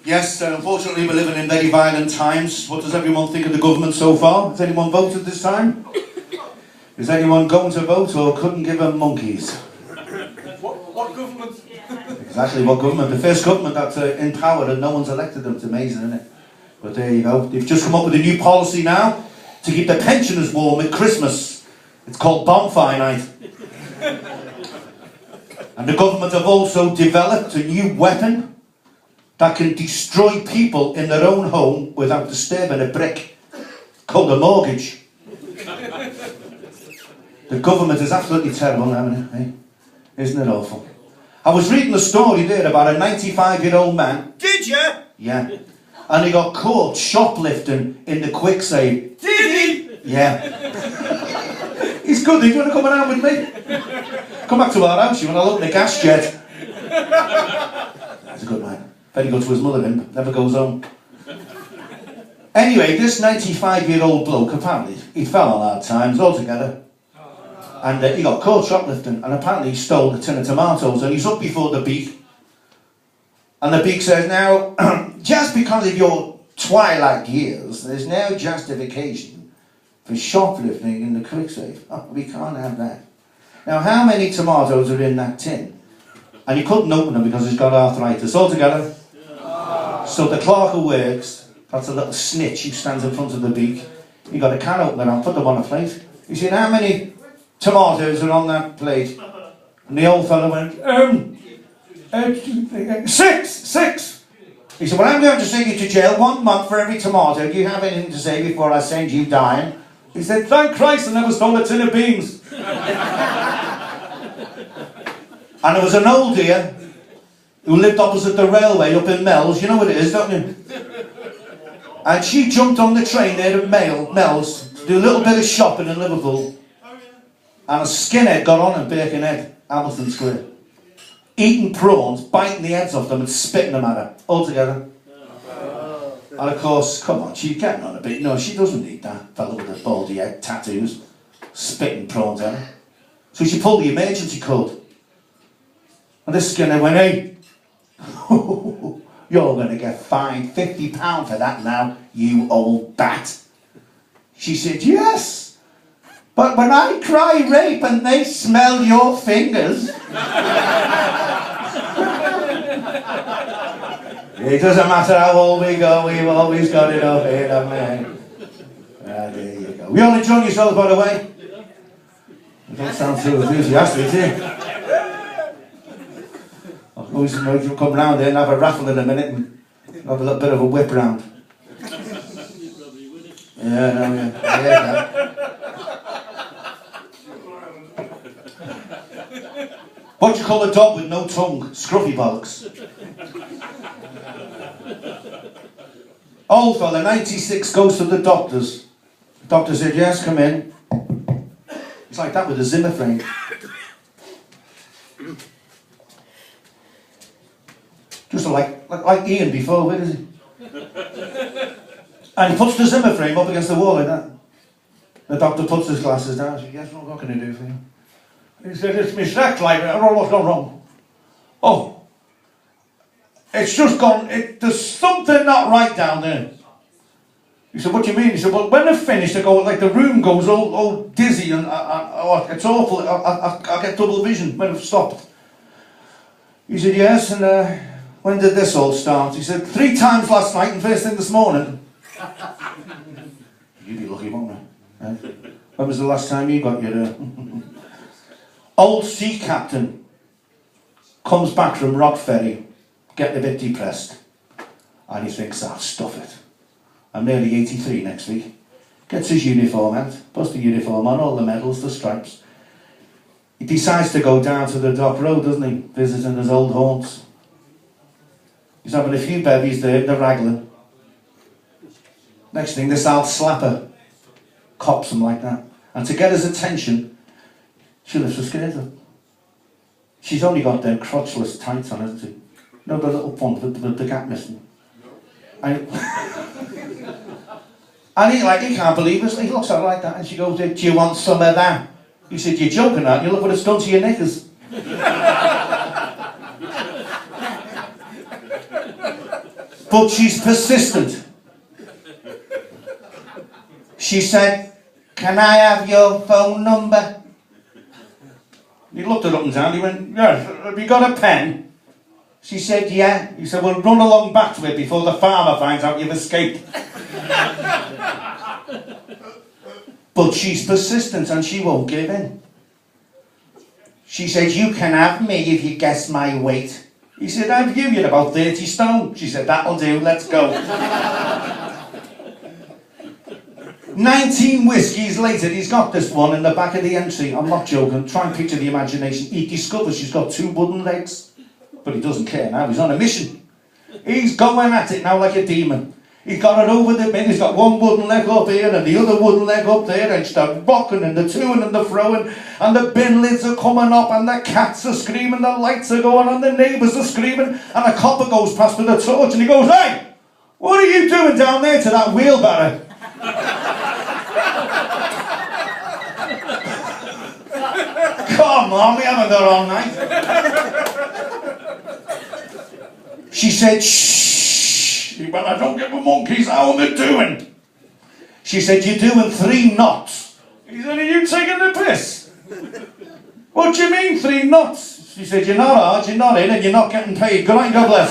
Yes, unfortunately we're living in very violent times. What does everyone think of the government so far? Has anyone voted this time? Is anyone going to vote or couldn't give them monkeys? What government? Exactly, what government? The first government that's in power and no one's elected them. It's amazing, isn't it? But there you go. They've just come up with a new policy now to keep the pensioners warm at Christmas. It's called bonfire night. And the government have also developed a new weapon that can destroy people in their own home without disturbing a brick, called a mortgage. The government is absolutely terrible now, isn't it? Isn't it awful? I was reading a story there about a 95-year-old man. Did you? Yeah. And he got caught shoplifting in the quick save. Did he? Yeah. He's good. Do you want to come around with me? Come back to our house, you want to look at the gas jet. He's a good man. Very good to his mother, him. Never goes home. Anyway, this 95-year-old bloke, apparently, he fell on hard times altogether. And he got caught shoplifting, and apparently he stole a tin of tomatoes, and he's up before the beak. And the beak says, now, just because of your twilight years, there's no justification for shoplifting in the quick safe. Oh, we can't have that. Now, how many tomatoes are in that tin? And he couldn't open them because he's got arthritis altogether. So the clerk who works, that's a little snitch who stands in front of the beak, he got a can opener and put them on a plate. He said, how many tomatoes are on that plate? And the old fellow went, six. He said, well, I'm going to send you to jail 1 month for every tomato. Do you have anything to say before I send you dying? He said, thank Christ I never stole a tin of beans. And there was an old dear who lived opposite the railway up in Mells. You know what it is, don't you? And she jumped on the train there at Mells to do a little bit of shopping in Liverpool. And a skinhead got on in Birkenhead, Hamilton Square, eating prawns, biting the heads off them and spitting them at her, all together. And of course, come on, she's getting on a bit. No, she doesn't need that fellow with the baldy head, tattoos, spitting prawns at her. So she pulled the emergency cord. And this skinhead went, hey, you're going to get fined £50 for that now, you old bat. She said, yes. But when I cry rape and they smell your fingers... It doesn't matter how old we go, we've always got it up here, haven't we? There you go. You all enjoying yourselves, by the way? You don't sound too enthusiastic, do you? I'll always know you'll come round there and have a raffle in a minute and have a little bit of a whip round. Yeah. What do you call a dog with no tongue? Scruffy bollocks. Old fella, 96, goes to the doctors. The doctor said, yes, come in. It's like that with a Zimmer frame. Just like Ian before, where is he? And he puts the Zimmer frame up against the wall like that. The doctor puts his glasses down. He said, yes, what can I do for you? He said, it's my sex life. I don't know what's gone wrong. Oh, it's just gone, there's something not right down there. He said, what do you mean? He said, well, when they're finished, I go, like the room goes all dizzy and it's awful. I get double vision when I've stopped. He said, yes, and when did this all start? He said, 3 times last night and first thing this morning. You'd be lucky, won't you? When was the last time you got your... Old sea captain comes back from Rock Ferry, getting a bit depressed, and he thinks, I'll stuff it. I'm nearly 83 next week. Gets his uniform out, puts the uniform on, all the medals, the stripes. He decides to go down to the dock road, doesn't he? Visiting his old haunts. He's having a few bevies there, they're wrangling. Next thing, this old slapper cops him like that. And to get his attention, she lifts her skirt up. She's only got them crotchless tights on, hasn't she? You know, the little pump with the gap missing. And he can't believe it. He looks at her like that and she goes, do you want some of that? He said, you're joking, aren't you? Look what it's done to your knickers. But she's persistent. She said, "Can I have your phone number?" He looked her up and down. He went, "Yes, have you got a pen?" She said, "Yeah." He said, "Well, run along back to it before the farmer finds out you've escaped." But she's persistent and she won't give in. She said, "You can have me if you guess my weight." He said, "I've you, you're about 30 stone. She said, "That'll do, let's go." 19 whiskies later, he's got this one in the back of the entry. I'm not joking. Try and picture the imagination. He discovers she's got 2 wooden legs. But he doesn't care now. He's on a mission. He's going at it now like a demon. He's got it over the bin. He's got one wooden leg up here and the other wooden leg up there. And she's rocking and the toing and the throwing. And the bin lids are coming up. And the cats are screaming. The lights are going on. The neighbours are screaming. And a copper goes past with a torch. And he goes, "Hey, what are you doing down there to that wheelbarrow?" Come on, we haven't got all night. She said, "Shh." He went, "I don't give a monkey's how they're doing." She said, "You're doing 3 knots. He said, "Are you taking the piss?" "What do you mean 3 knots? She said, "You're not hard, you're not in, and you're not getting paid. Good night, God bless."